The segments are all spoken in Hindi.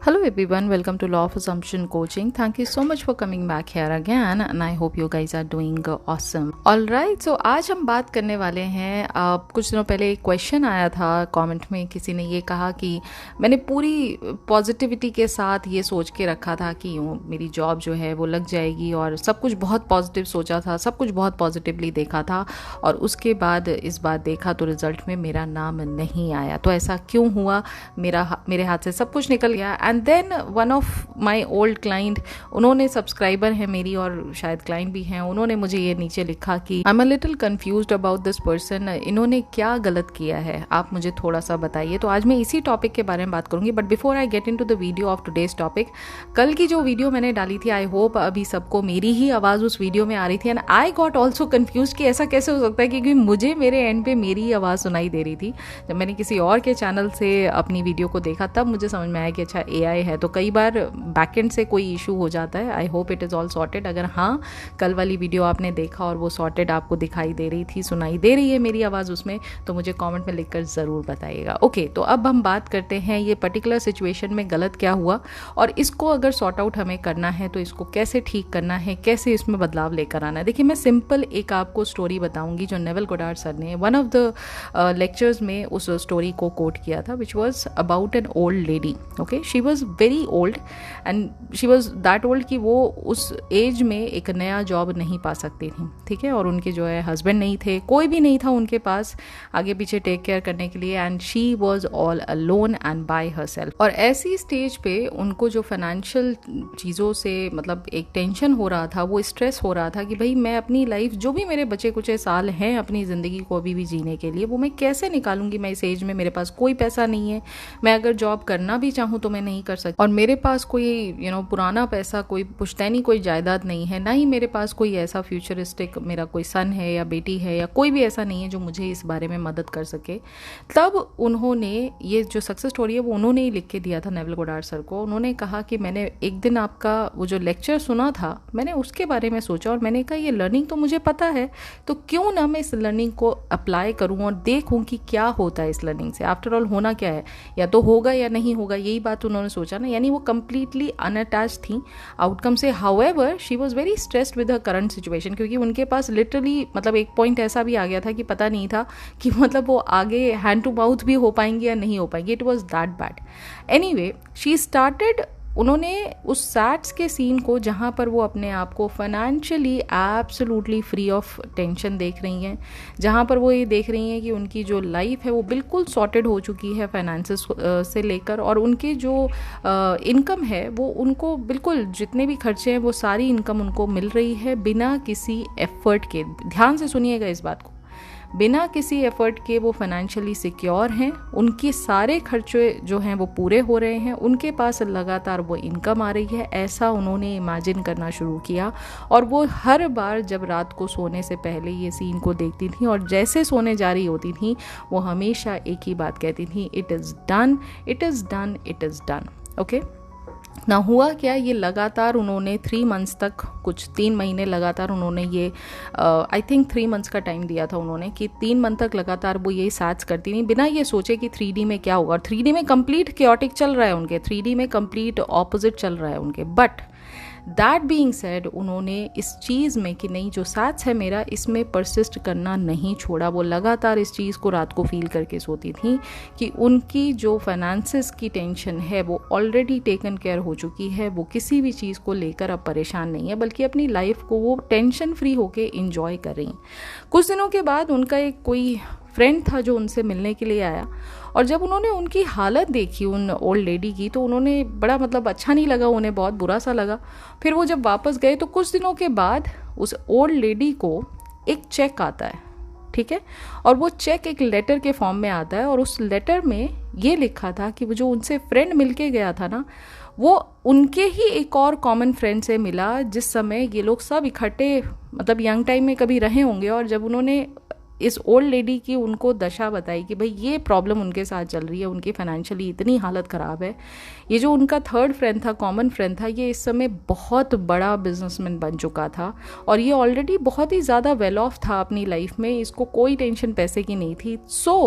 Hello everyone, welcome to Law of Assumption Coaching. Thank you so much for coming back here again and I hope you guys are doing awesome. Alright, so आज हम बात करने वाले हैं कुछ दिनों पहले एक क्वेश्चन आया था कमेंट में, किसी ने ये कहा कि मैंने पूरी पॉजिटिविटी के साथ ये सोच के रखा था कि यूँ मेरी जॉब जो है वो लग जाएगी और सब कुछ बहुत पॉजिटिव सोचा था, सब कुछ बहुत पॉजिटिवली देखा था और उसके बाद इस बार देखा तो रिजल्ट में मेरा नाम नहीं आया। तो ऐसा क्यों हुआ? मेरे हाथ से सब कुछ निकल गया। And then one of my old client, उन्होंने सब्सक्राइबर है मेरी और शायद क्लाइंट भी हैं, उन्होंने मुझे ये नीचे लिखा कि I am a little confused about this person, इन्होंने क्या गलत किया है, आप मुझे थोड़ा सा बताइए। तो आज मैं इसी टॉपिक के बारे में बात करूंगी। But before I get into the video of today's topic, कल की जो वीडियो मैंने डाली थी, आई होप अभी सबको मेरी ही आवाज़ उस वीडियो में आ रही थी। And I got also confuse कि ऐसा कैसे हो सकता है, क्योंकि मुझे मेरे एंड पे मेरी आवाज़ सुनाई दे रही थी। जब मैंने किसी और के चैनल से अपनी वीडियो को देखा तब मुझे समझ में आया कि अच्छा AI है। तो कई बार बैकएंड से कोई इशू हो जाता है। I hope it is all sorted. अगर हाँ, कल वाली वीडियो आपने देखा और वो सॉर्टेड आपको दिखाई दे रही थी, सुनाई दे रही है मेरी आवाज़ उसमें, तो मुझे कमेंट में लिखकर ज़रूर बताइएगा। ओके, तो अब हम बात करते हैं ये पर्टिकुलर सिचुएशन में गलत क्या हुआ और इसको अगर सॉर्ट आउट हमें करना है तो इसको कैसे ठीक करना है, कैसे इसमें बदलाव लेकर आना है। देखिए, मैं सिंपल एक आपको स्टोरी बताऊंगी जो नेवल गोडार्ड सर ने वन ऑफ द लेक्चर्स में उस स्टोरी को कोट किया था, which was about an old lady. Okay, she was very old and she was that old कि वो उस एज में एक नया जॉब नहीं पा सकती थी। ठीक है, और उनके जो है हस्बैंड नहीं थे, कोई भी नहीं था उनके पास आगे पीछे टेक केयर करने के लिए, and she was all alone and by herself. और ऐसी स्टेज पे उनको जो फाइनेंशियल चीज़ों से मतलब एक टेंशन हो रहा था, वो स्ट्रेस हो रहा था कि भाई मैं अपनी लाइफ, जो भी मेरे बचे कुछ साल हैं अपनी ज़िंदगी को अभी भी जीने के लिए, वो मैं कैसे निकालूंगी। मैं इस एज में, मेरे पास कोई पैसा नहीं है, मैं अगर जॉब करना भी चाहूँ तो मैं नहीं कर सकती, और मेरे पास कोई पुराना पैसा, कोई पुश्तैनी कोई जायदाद नहीं है, ना ही मेरे पास कोई ऐसा फ्यूचरिस्टिक मेरा कोई सन है या बेटी है या कोई भी ऐसा नहीं है जो मुझे इस बारे में मदद कर सके। तब उन्होंने ये जो सक्सेस स्टोरी है वो उन्होंने ही लिख के दिया था नेवल गोडार्ड सर को। उन्होंने कहा कि मैंने एक दिन आपका वो जो लेक्चर सुना था, मैंने उसके बारे में सोचा और मैंने कहा ये लर्निंग तो मुझे पता है, तो क्यों ना मैं इस लर्निंग को अप्लाई करूं और देखूं कि क्या होता है इस लर्निंग से। आफ्टर ऑल होना क्या है, या तो होगा या नहीं होगा, यही बात उन्होंने सोचा ना। यानी वो कंप्लीटली अनअटैच थी आउटकम से। However she was very stressed with her current situation, क्योंकि उनके पास लिटरली मतलब एक पॉइंट ऐसा भी आ गया था कि पता नहीं था कि मतलब वो आगे हैंड टू माउथ भी हो पाएंगे या नहीं हो पाएंगे। It was that bad. Anyway, she started, उन्होंने उस सैट्स के सीन को जहाँ पर वो अपने आप को financially absolutely free of tension देख रही हैं, जहाँ पर वो ये देख रही हैं कि उनकी जो लाइफ है वो बिल्कुल सॉर्टेड हो चुकी है फाइनेंसेस से लेकर, और उनके जो इनकम है वो उनको बिल्कुल, जितने भी खर्चे हैं वो सारी इनकम उनको मिल रही है बिना किसी एफर्ट के। ध्यान से सुनिएगा इस बात को, बिना किसी एफर्ट के वो फाइनेंशियली सिक्योर हैं, उनके सारे खर्चे जो हैं वो पूरे हो रहे हैं, उनके पास लगातार वो इनकम आ रही है। ऐसा उन्होंने इमेजिन करना शुरू किया और वो हर बार जब रात को सोने से पहले ये सीन को देखती थी और जैसे सोने जा रही होती थी वो हमेशा एक ही बात कहती थी, it is done, it is done, it is done. Okay, ना हुआ क्या, ये लगातार उन्होंने 3 मंथ्स तक, कुछ 3 महीने लगातार उन्होंने ये आई थिंक 3 मंथ्स का टाइम दिया था उन्होंने, कि 3 मंथ तक लगातार वो यही सैट्स करती नहीं, बिना ये सोचे कि 3D में क्या होगा। और 3D में कंप्लीट क्योटिक चल रहा है उनके, 3D में कंप्लीट ऑपोजिट चल रहा है उनके। बट दैट बीइंग सेड, उन्होंने इस चीज़ में कि नहीं, जो सैट्स है मेरा, इसमें परसिस्ट करना नहीं छोड़ा। वो लगातार इस चीज़ को रात को फील करके सोती थी कि उनकी जो फाइनेंसेस की टेंशन है वो ऑलरेडी टेकन केयर हो चुकी है, वो किसी भी चीज़ को लेकर अब परेशान नहीं है, बल्कि अपनी लाइफ को वो टेंशन फ्री होके इंजॉय कर रही। कुछ दिनों के बाद उनका एक कोई फ्रेंड था जो उनसे मिलने के लिए आया, और जब उन्होंने उनकी हालत देखी उन ओल्ड लेडी की, तो उन्होंने बड़ा मतलब अच्छा नहीं लगा, उन्हें बहुत बुरा सा लगा। फिर वो जब वापस गए तो कुछ दिनों के बाद उस ओल्ड लेडी को एक चेक आता है, ठीक है, और वो चेक एक लेटर के फॉर्म में आता है, और उस लेटर में ये लिखा था कि वो जो उनसे फ्रेंड मिलके गया था ना, वो उनके ही एक और कॉमन फ्रेंड से मिला, जिस समय ये लोग सब इकट्ठे मतलब यंग टाइम में कभी रहे होंगे, और जब उन्होंने इस ओल्ड लेडी की उनको दशा बताई कि भाई ये प्रॉब्लम उनके साथ चल रही है, उनकी फाइनेंशियली इतनी हालत ख़राब है। ये जो उनका थर्ड फ्रेंड था, कॉमन फ्रेंड था, ये इस समय बहुत बड़ा बिजनेसमैन बन चुका था और ये ऑलरेडी बहुत ही ज़्यादा वेल ऑफ था अपनी लाइफ में, इसको कोई टेंशन पैसे की नहीं थी। So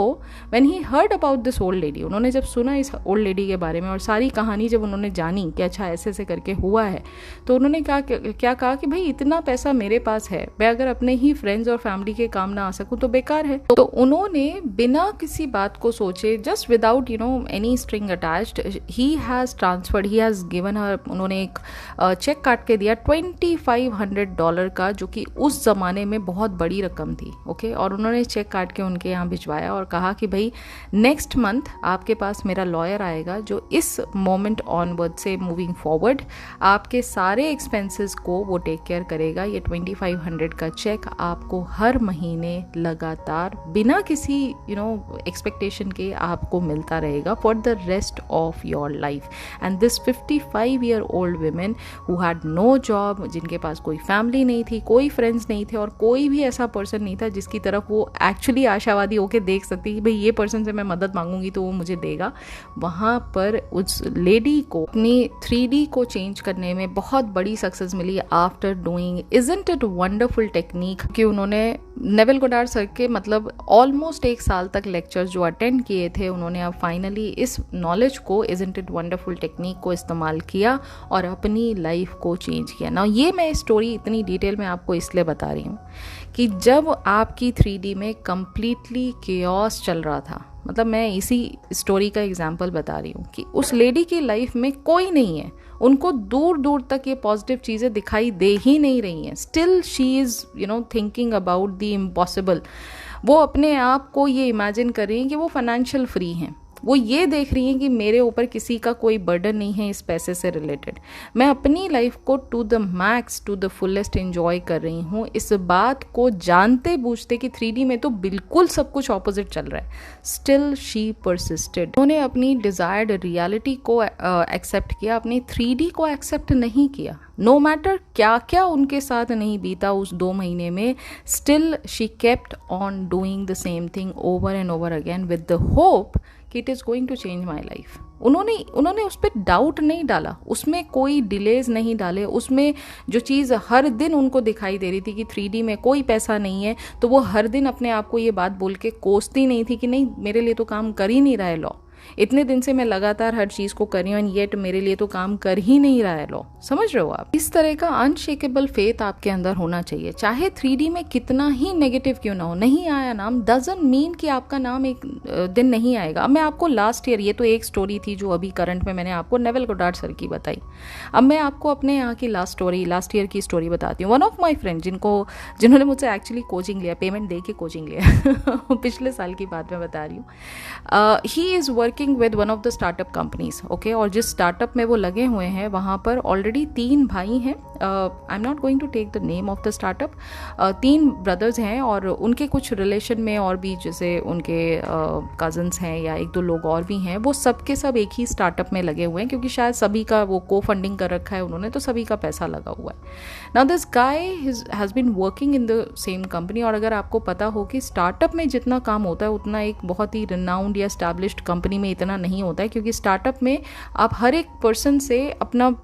when he heard about this old lady, उन्होंने जब सुना इस ओल्ड लेडी के बारे में और सारी कहानी जब उन्होंने जानी कि अच्छा ऐसे ऐसे करके हुआ है, तो उन्होंने क्या कहा कि भाई इतना पैसा मेरे पास है, मैं अगर अपने ही फ्रेंड्स और फैमिली के काम ना आ सकूं तो बेकार है। तो उन्होंने बिना किसी बात को सोचे, just without any string attached, he has transferred, he has given her, उन्होंने एक चेक काट के दिया $2500 का, जो कि उस ज़माने में बहुत बड़ी रकम थी। ओके, और उन्होंने चेक काट के उनके यहाँ भिजवाया और कहा कि भाई नेक्स्ट मंथ आपके पास मेरा लॉयर आएगा जो इस मोमेंट ऑनवर्ड से मूविंग फॉरवर्ड आपके सारे एक्सपेंसेस को वो टेक केयर करेगा। ये 2500 का चेक आपको हर महीने लगातार बिना किसी एक्सपेक्टेशन के आपको मिलता रहेगा for the rest of your life. And this 55-year-old women who had no job, जिनके पास कोई फैमिली नहीं थी, कोई फ्रेंड्स नहीं थे और कोई भी ऐसा पर्सन नहीं था जिसकी तरफ वो एक्चुअली आशावादी होकर देख सकती कि भाई ये पर्सन से मैं मदद मांगूंगी तो वो मुझे देगा, वहाँ पर उस लेडी को अपनी 3D को चेंज करने में बहुत बड़ी सक्सेस मिली after doing isn't it wonderful technique, कि उन्होंने नेविल गोडार्ड सर के मतलब ऑलमोस्ट 1 साल तक लेक्चर्स जो अटेंड किए थे, उन्होंने अब फाइनली इस नॉलेज को, इजंट इट वंडरफुल टेक्निक को इस्तेमाल किया और अपनी लाइफ को चेंज किया। ना ये मैं स्टोरी इतनी डिटेल में आपको इसलिए बता रही हूँ कि जब आपकी 3D में कंप्लीटली केओस चल रहा था, मतलब मैं इसी स्टोरी का एग्जाम्पल बता रही हूँ कि उस लेडी की लाइफ में कोई नहीं है, उनको दूर दूर तक ये पॉजिटिव चीज़ें दिखाई दे ही नहीं रही हैं। Still she is thinking about the impossible. वो अपने आप को ये इमेजिन कर रही हैं कि वो फाइनेंशियल फ्री हैं, वो ये देख रही हैं कि मेरे ऊपर किसी का कोई बर्डन नहीं है इस पैसे से रिलेटेड, मैं अपनी लाइफ को to the max, to the fullest enjoy कर रही हूँ। इस बात को जानते बूझते कि 3D में तो बिल्कुल सब कुछ ऑपोजिट चल रहा है, स्टिल शी परसिस्टेड। उन्होंने अपनी डिजायर्ड रियलिटी को एक्सेप्ट किया, अपनी 3D को एक्सेप्ट नहीं किया। नो मैटर क्या क्या उनके साथ नहीं बीता उस 2 महीने में, still she kept on doing the same thing over and over again with the hope कि it is going to change my life. उन्होंने उस पर डाउट नहीं डाला, उसमें कोई डिलेज नहीं डाले, उसमें जो चीज़ हर दिन उनको दिखाई दे रही थी कि 3D में कोई पैसा नहीं है, तो वो हर दिन अपने आप को ये बात बोल के कोसती नहीं थी कि नहीं मेरे लिए तो काम कर ही नहीं रहा है लॉ, इतने दिन से मैं लगातार हर चीज़ को कर रही हूँ एंड येट मेरे लिए तो काम कर ही नहीं रहा है लॉ। समझ रहे हो आप? इस तरह का अनशेकेबल फेथ आपके अंदर होना चाहिए, चाहे 3D में कितना ही नेगेटिव क्यों ना हो। नहीं आया नाम डजंट मीन कि आपका नाम एक दिन नहीं आएगा। अब मैं आपको लास्ट ईयर, ये तो एक स्टोरी थी जो अभी करंट में मैंने आपको नेविल गोडार्ड सर की बताई, अब मैं आपको अपने यहाँ की लास्ट ईयर की स्टोरी बताती हूँ। वन ऑफ माई फ्रेंड जिन्होंने मुझसे एक्चुअली कोचिंग लिया, पेमेंट दे के कोचिंग लिया पिछले साल की बात मैं बता रही हूँ। He is working with one of the startup companies, okay, और जिस स्टार्टअप में वो लगे हुए हैं वहाँ पर ऑलरेडी 3 भाई हैं। I am not going to take the name of the startup. 3 brothers हैं और उनके कुछ रिलेशन में और भी जैसे उनके कजन्स हैं या 1-2 लोग और भी हैं, वो सब के सब एक ही स्टार्टअप में लगे हुए हैं क्योंकि शायद सभी का वो को फंडिंग कर रखा है उन्होंने, तो सभी का पैसा लगा हुआ है। Now this guy has been working in the same company, और अगर आपको पता हो कि स्टार्टअप में जितना काम होता है उतना एक बहुत ही रिनाउंड या एस्टैब्लिश्ड कंपनी में इतना नहीं होता है, क्योंकि स्टार्टअप में आप हर एक पर्सन से अपना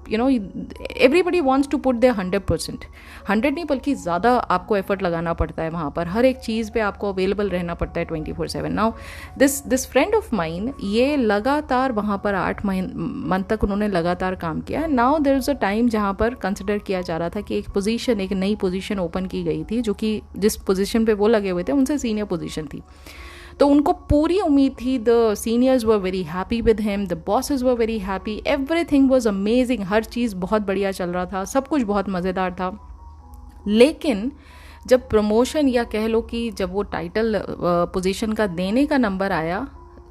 everybody wants to put their 100%, 100 नहीं बल्कि ज़्यादा आपको एफर्ट लगाना पड़ता है वहाँ पर, हर एक चीज़ पे आपको अवेलेबल रहना पड़ता है 24/7। Now this friend of mine, ये लगातार वहाँ पर 8 मंथ तक उन्होंने लगातार काम किया। Now there is a time जहाँ पर कंसिडर किया जा रहा था कि एक नई पोजीशन ओपन की गई थी, जो कि जिस पोजीशन पे वो लगे हुए थे उनसे सीनियर पोजीशन थी, तो उनको पूरी उम्मीद थी। The seniors were very happy with him, the bosses were very happy, everything was amazing, हर चीज़ बहुत बढ़िया चल रहा था, सब कुछ बहुत मज़ेदार था। लेकिन जब प्रमोशन या कह लो कि जब वो टाइटल पोजीशन का देने का नंबर आया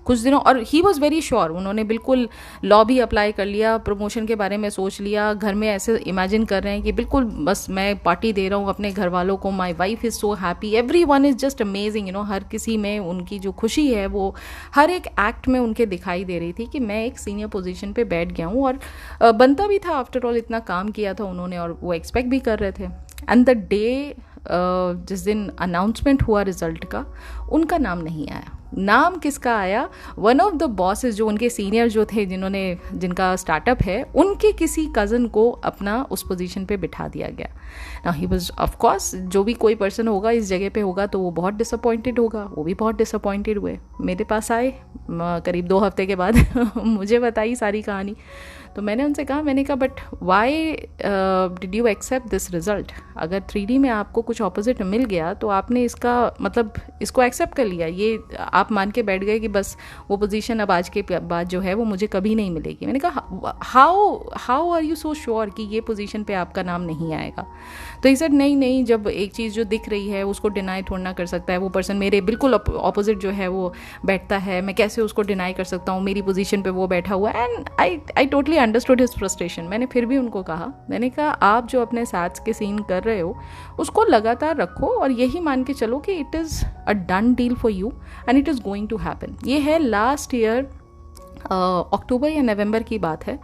कुछ दिनों, और ही वॉज वेरी श्योर, उन्होंने बिल्कुल लॉ भी अप्लाई कर लिया, प्रमोशन के बारे में सोच लिया, घर में ऐसे इमेजिन कर रहे हैं कि बिल्कुल बस मैं पार्टी दे रहा हूँ अपने घर वालों को, my wife is so happy, everyone is just amazing, हर किसी में उनकी जो खुशी है वो हर एक एक्ट में उनके दिखाई दे रही थी कि मैं एक सीनियर पोजीशन पे बैठ गया हूँ, और बनता भी था, आफ्टर ऑल इतना काम किया था उन्होंने और वो एक्सपेक्ट भी कर रहे थे। एंड द डे जिस दिन अनाउंसमेंट हुआ रिजल्ट का, उनका नाम नहीं आया। नाम किसका आया? वन ऑफ द बॉसेस, जो उनके सीनियर जो थे, जिनका स्टार्टअप है, उनके किसी कज़न को अपना उस पोजीशन पे बिठा दिया गया। ना ही वाज, ऑफ कोर्स, जो भी कोई पर्सन होगा इस जगह पे होगा तो वो बहुत डिसअपॉइंटेड होगा। वो भी बहुत डिसअपॉइंटेड हुए, मेरे पास आए करीब 2 हफ्ते के बाद मुझे बताई सारी कहानी। तो मैंने उनसे कहा, मैंने कहा but why did you accept this result? अगर 3D में आपको कुछ ऑपोजिट मिल गया तो आपने इसका मतलब इसको एक्सेप्ट कर लिया, ये आप मान के बैठ गए कि बस वो पोजीशन अब आज के बाद जो है वो मुझे कभी नहीं मिलेगी। मैंने कहा how are you so sure कि ये पोजीशन पे आपका नाम नहीं आएगा? तो ही सेड नहीं, जब एक चीज़ जो दिख रही है उसको डिनाई थोड़ा ना कर सकता है। वो पर्सन मेरे बिल्कुल ऑपोजिट जो है वो बैठता है, मैं कैसे उसको डिनाई कर सकता हूँ? मेरी पोजीशन पे वो बैठा हुआ है। And I totally understood his frustration. मैंने फिर भी उनको कहा, मैंने कहा आप जो अपने साथ के सीन कर रहे हो उसको लगातार रखो और यही मान के चलो कि it is a done deal for you and it is going to happen. ये है लास्ट ईयर अक्टूबर या नवंबर की बात है,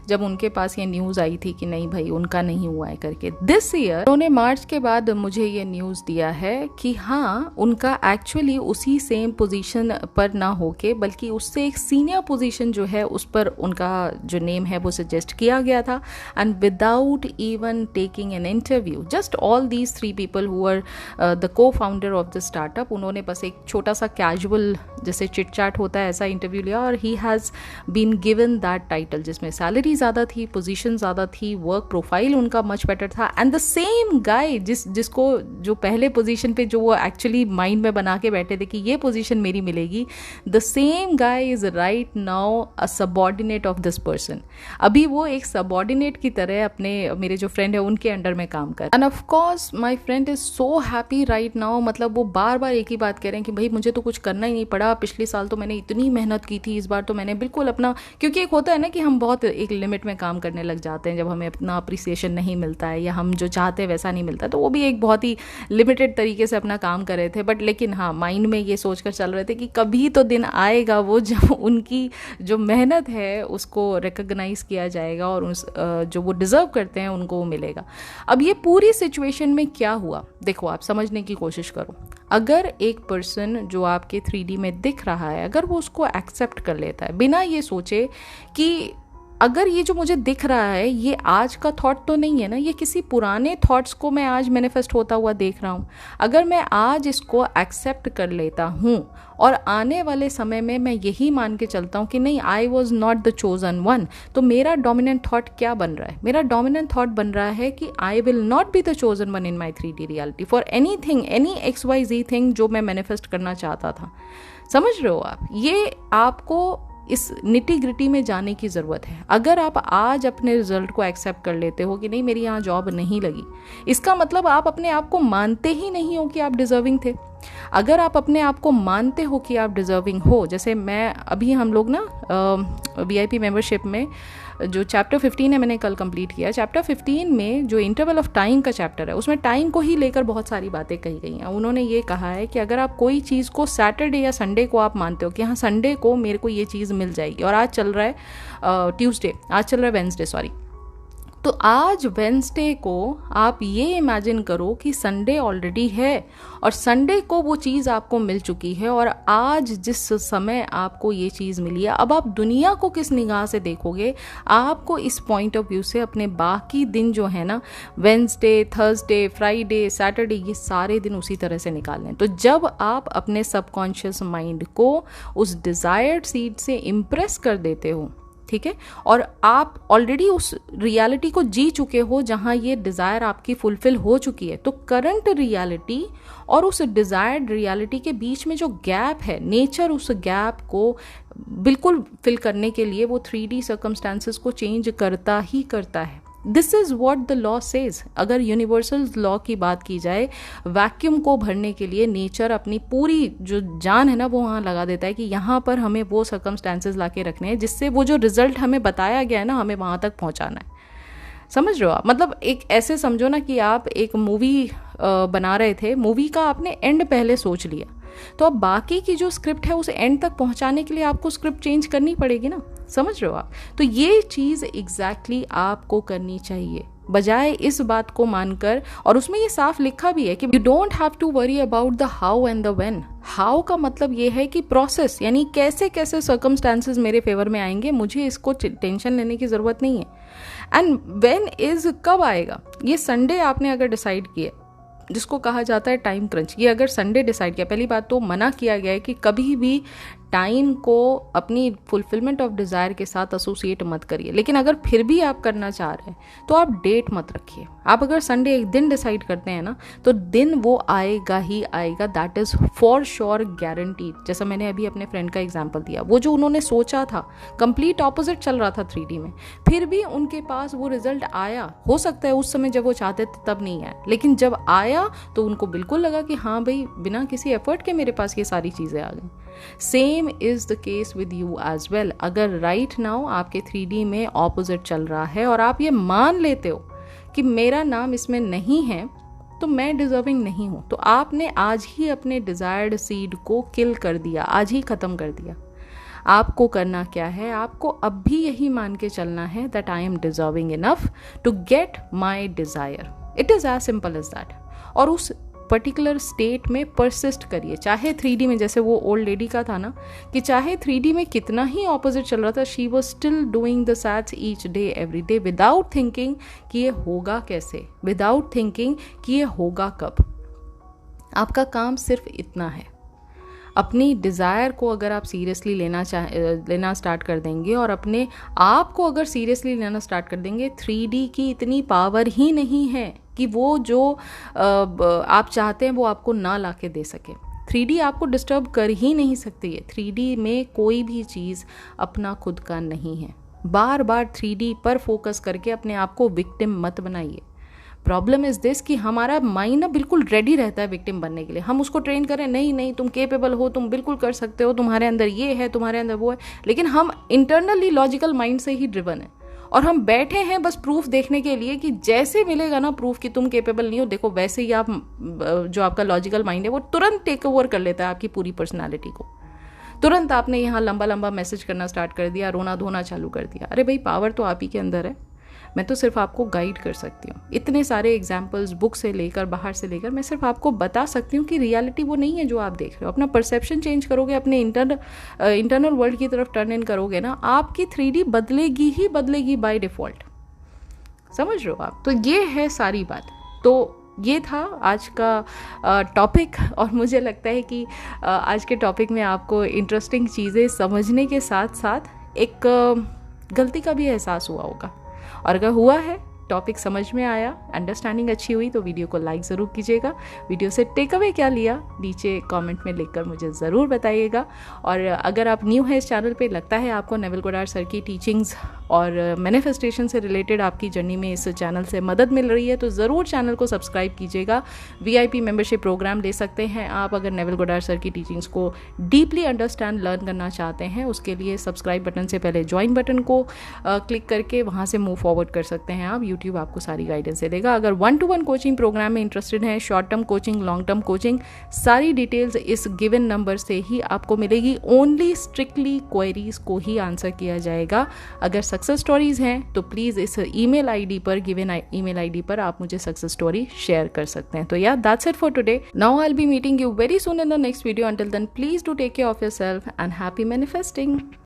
जब उनके पास ये न्यूज़ आई थी कि नहीं भाई उनका नहीं हुआ है करके। दिस ईयर उन्होंने मार्च के बाद मुझे ये न्यूज़ दिया है कि हाँ, उनका एक्चुअली उसी सेम पोजीशन पर ना होके बल्कि उससे एक सीनियर पोजीशन जो है उस पर उनका जो नेम है वो सजेस्ट किया गया था। And without even taking an interview, just all these 3 people who are the co founder of the startup, उन्होंने बस एक छोटा सा कैजुअल जैसे चिट चैट होता है ऐसा इंटरव्यू लिया और he has been given that title, जिसमें सैलरी ज़्यादा थी, पोजीशन ज़्यादा थी, वर्क प्रोफाइल उनका मच बेटर था। एंड द सेम गाय जिसको जो पहले पोजीशन पे जो वो एक्चुअली माइंड में बना के बैठे थे कि ये पोजीशन मेरी मिलेगी, the same guy is right now a subordinate of this person. अभी वो एक सबॉर्डिनेट की तरह अपने मेरे जो फ्रेंड है उनके अंडर में काम कर। End of course my friend is so happy right now. मतलब वो बार बार एक ही बात कह रहे हैं कि भाई मुझे तो कुछ करना ही नहीं पड़ा, पिछले साल तो मैंने इतनी मेहनत की थी, इस बार तो मैंने बिल्कुल अपना, क्योंकि एक होता है ना कि हम बहुत एक लिमिट में काम करने लग जाते हैं जब हमें अपना अप्रिसिएशन नहीं मिलता है या हम जो चाहते हैं वैसा नहीं मिलता, तो वो भी एक बहुत ही लिमिटेड तरीके से अपना काम कर रहे थे। बट लेकिन हाँ, माइंड में ये सोच कर चल रहे थे कि कभी तो दिन आएगा वो जब उनकी जो मेहनत है उसको रिकॉग्नाइज किया जाएगा और उस जो वो डिज़र्व करते हैं उनको वो मिलेगा। अब ये पूरी सिचुएशन में क्या हुआ, देखो आप समझने की कोशिश करो। अगर एक पर्सन जो आपके 3D में दिख रहा है, अगर वो उसको एक्सेप्ट कर लेता है बिना ये सोचे कि अगर ये जो मुझे दिख रहा है ये आज का थॉट तो नहीं है ना, ये किसी पुराने थॉट्स को मैं आज मैनिफेस्ट होता हुआ देख रहा हूँ, अगर मैं आज इसको एक्सेप्ट कर लेता हूँ और आने वाले समय में मैं यही मान के चलता हूँ कि नहीं, I was not the chosen one, तो मेरा डोमिनेंट थॉट क्या बन रहा है? मेरा डोमिनेंट थॉट बन रहा है कि I will not be the chosen one in my 3D reality for any thing, any XYZ thing जो मैं मैनिफेस्ट करना चाहता था। समझ रहे हो आप? ये आपको इस निटी ग्रिटी में जाने की ज़रूरत है। अगर आप आज अपने रिजल्ट को एक्सेप्ट कर लेते हो कि नहीं मेरी यहाँ जॉब नहीं लगी, इसका मतलब आप अपने आप को मानते ही नहीं हो कि आप डिज़र्विंग थे। अगर आप अपने आप को मानते हो कि आप डिज़र्विंग हो, जैसे मैं अभी हम लोग ना VIP मेंबरशिप में जो चैप्टर 15 है मैंने कल कंप्लीट किया। चैप्टर 15 में जो इंटरवल ऑफ टाइम का चैप्टर है उसमें टाइम को ही लेकर बहुत सारी बातें कही गई हैं। उन्होंने ये कहा है कि अगर आप कोई चीज़ को सैटरडे या संडे को आप मानते हो कि हाँ संडे को मेरे को ये चीज़ मिल जाएगी, और आज चल रहा है ट्यूसडे, आज चल रहा है वेंसडे, सॉरी, तो आज वेंसडे को आप ये इमेजिन करो कि संडे ऑलरेडी है और संडे को वो चीज़ आपको मिल चुकी है और आज जिस समय आपको ये चीज़ मिली है, अब आप दुनिया को किस निगाह से देखोगे? आपको इस पॉइंट ऑफ व्यू से अपने बाकी दिन जो है ना, वेंसडे, थर्सडे, फ्राइडे, सैटरडे, ये सारे दिन उसी तरह से निकालने हैं। तो जब आप अपने सबकॉन्शियस माइंड को उस डिज़ायर्ड सीड से इम्प्रेस कर देते हो, ठीक है, और आप ऑलरेडी उस रियलिटी को जी चुके हो जहां ये डिज़ायर आपकी फुलफिल हो चुकी है, तो करंट रियलिटी और उस डिज़ायर्ड रियलिटी के बीच में जो गैप है, नेचर उस गैप को बिल्कुल फिल करने के लिए वो 3D सर्कमस्टांसेस को चेंज करता ही करता है। This is what the law says. अगर यूनिवर्सल लॉ की बात की जाए, वैक्यूम को भरने के लिए नेचर अपनी पूरी जो जान है ना वो वहाँ लगा देता है कि यहाँ पर हमें वो सर्कमस्टांसेस ला के रखने हैं जिससे वो जो रिजल्ट हमें बताया गया है ना, हमें वहाँ तक पहुँचाना है। समझ रहे हो आप? मतलब एक ऐसे समझो ना कि आप एक मूवी बना रहे थे, मूवी का आपने एंड पहले सोच लिया, तो अब बाकी की जो स्क्रिप्ट है उस एंड तक पहुंचाने के लिए आपको स्क्रिप्ट चेंज करनी पड़ेगी ना। समझ रहे हो आप? तो ये चीज़ एग्जैक्टली आपको करनी चाहिए। बजाय इस बात को मानकर, और उसमें ये साफ लिखा भी है कि you don't have to worry about the how and the when. How का मतलब ये है कि प्रोसेस, यानी कैसे कैसे सर्कमस्टांसेस मेरे फेवर में आएंगे, मुझे इसको टेंशन लेने की ज़रूरत नहीं है। एंड व्हेन इज कब आएगा, ये संडे आपने अगर डिसाइड किया, जिसको कहा जाता है टाइम क्रंच, ये अगर संडे डिसाइड किया, पहली बात तो मना किया गया है कि कभी भी टाइम को अपनी फुलफिलमेंट ऑफ डिज़ायर के साथ एसोसिएट मत करिए। लेकिन अगर फिर भी आप करना चाह रहे हैं तो आप डेट मत रखिए। आप अगर संडे एक दिन डिसाइड करते हैं ना, तो दिन वो आएगा ही आएगा, that is for sure guaranteed. जैसा मैंने अभी अपने फ्रेंड का एग्जांपल दिया, वो जो उन्होंने सोचा था कंप्लीट ऑपोजिट चल रहा था 3D में, फिर भी उनके पास वो रिजल्ट आया। हो सकता है उस समय जब वो चाहते थे तब नहीं आया, लेकिन जब आया तो उनको बिल्कुल लगा कि हाँ भाई, बिना किसी एफर्ट के मेरे पास ये सारी चीज़ें आ गई। Same is the case with you as well. अगर राइट नाउ आपके 3D में ऑपोजिट चल रहा है और आप ये मान लेते हो कि मेरा नाम इसमें नहीं है तो मैं डिजर्विंग नहीं हूं, तो आपने आज ही अपने डिजायर्ड सीड को किल कर दिया, आज ही खत्म कर दिया। आपको करना क्या है, आपको अब भी यही मान के चलना है that I am deserving enough to get my desire. It is as simple as that. और उस पर्टिकुलर स्टेट में परसिस्ट करिए, चाहे 3D में, जैसे वो ओल्ड लेडी का था ना, कि चाहे 3D में कितना ही ऑपोजिट चल रहा था, she was still doing the sats each day every day, without thinking कि ये होगा कैसे, विदाउट थिंकिंग कि ये होगा कब। आपका काम सिर्फ इतना है, अपनी डिज़ायर को अगर आप सीरियसली लेना स्टार्ट कर देंगे और अपने आप को अगर सीरियसली लेना स्टार्ट कर देंगे, 3D की इतनी पावर ही नहीं है कि वो जो आप चाहते हैं वो आपको ना ला के दे सके। 3D आपको डिस्टर्ब कर ही नहीं सकती है। 3D में कोई भी चीज़ अपना खुद का नहीं है। बार बार 3D पर फोकस करके अपने आप को विक्टिम मत बनाइए। प्रॉब्लम इज दिस कि हमारा माइंड ना बिल्कुल रेडी रहता है विक्टिम बनने के लिए। हम उसको ट्रेन करें, नहीं नहीं तुम केपेबल हो, तुम बिल्कुल कर सकते हो, तुम्हारे अंदर ये है, तुम्हारे अंदर वो है, लेकिन हम इंटरनली लॉजिकल माइंड से ही ड्रिवन है और हम बैठे हैं बस प्रूफ देखने के लिए कि जैसे मिलेगा ना प्रूफ कि तुम केपेबल नहीं हो, देखो वैसे ही आप, जो आपका लॉजिकल माइंड है वो तुरंत टेक ओवर कर लेता है आपकी पूरी पर्सनालिटी को। तुरंत आपने यहाँ लंबा लंबा मैसेज करना स्टार्ट कर दिया, रोना धोना चालू कर दिया। अरे भाई, पावर तो आप ही के अंदर है, मैं तो सिर्फ आपको गाइड कर सकती हूँ। इतने सारे एग्जाम्पल्स बुक से लेकर बाहर से लेकर मैं सिर्फ आपको बता सकती हूँ कि रियलिटी वो नहीं है जो आप देख रहे हो। अपना परसेप्शन चेंज करोगे, अपने इंटरनल वर्ल्ड की तरफ टर्न इन करोगे ना, आपकी 3D बदलेगी ही बदलेगी बाय डिफॉल्ट। समझ रहे हो आप? तो ये है सारी बात। तो ये था आज का टॉपिक, और मुझे लगता है कि आज के टॉपिक में आपको इंटरेस्टिंग चीज़ें समझने के साथ साथ एक गलती का भी एहसास हुआ होगा। और अगर हुआ है, टॉपिक समझ में आया, अंडरस्टैंडिंग अच्छी हुई, तो वीडियो को लाइक ज़रूर कीजिएगा। वीडियो से टेक अवे क्या लिया नीचे कमेंट में लिखकर मुझे ज़रूर बताइएगा। और अगर आप न्यू हैं इस चैनल पे, लगता है आपको नेविल गोडार्ड सर की टीचिंग्स और मैनिफेस्टेशन से रिलेटेड आपकी जर्नी में इस चैनल से मदद मिल रही है, तो ज़रूर चैनल को सब्सक्राइब कीजिएगा। VIP मेंबरशिप प्रोग्राम ले सकते हैं आप अगर नेविल गोडार्ड सर की टीचिंग्स को डीपली अंडरस्टैंड लर्न करना चाहते हैं। उसके लिए सब्सक्राइब बटन से पहले ज्वाइन बटन को क्लिक करके वहाँ से मूव फॉरवर्ड कर सकते हैं आप। यूट्यूब आपको सारी गाइडेंस दे देगा। अगर 1-to-1 कोचिंग प्रोग्राम में इंटरेस्टेड हैं, short term coaching, long term coaching, सारी डिटेल्स इस गिवन नंबर से ही आपको मिलेगी। ओनली स्ट्रिक्टली क्वेरीज को ही आंसर किया जाएगा। अगर सक्सेस स्टोरीज हैं तो प्लीज़ इस ईमेल आईडी पर, गिवन ईमेल आईडी पर आप मुझे सक्सेस स्टोरी शेयर कर सकते हैं। तो या that's it for today. Now I will be meeting you very soon in the next video. Until then please do take care of yourself and happy manifesting.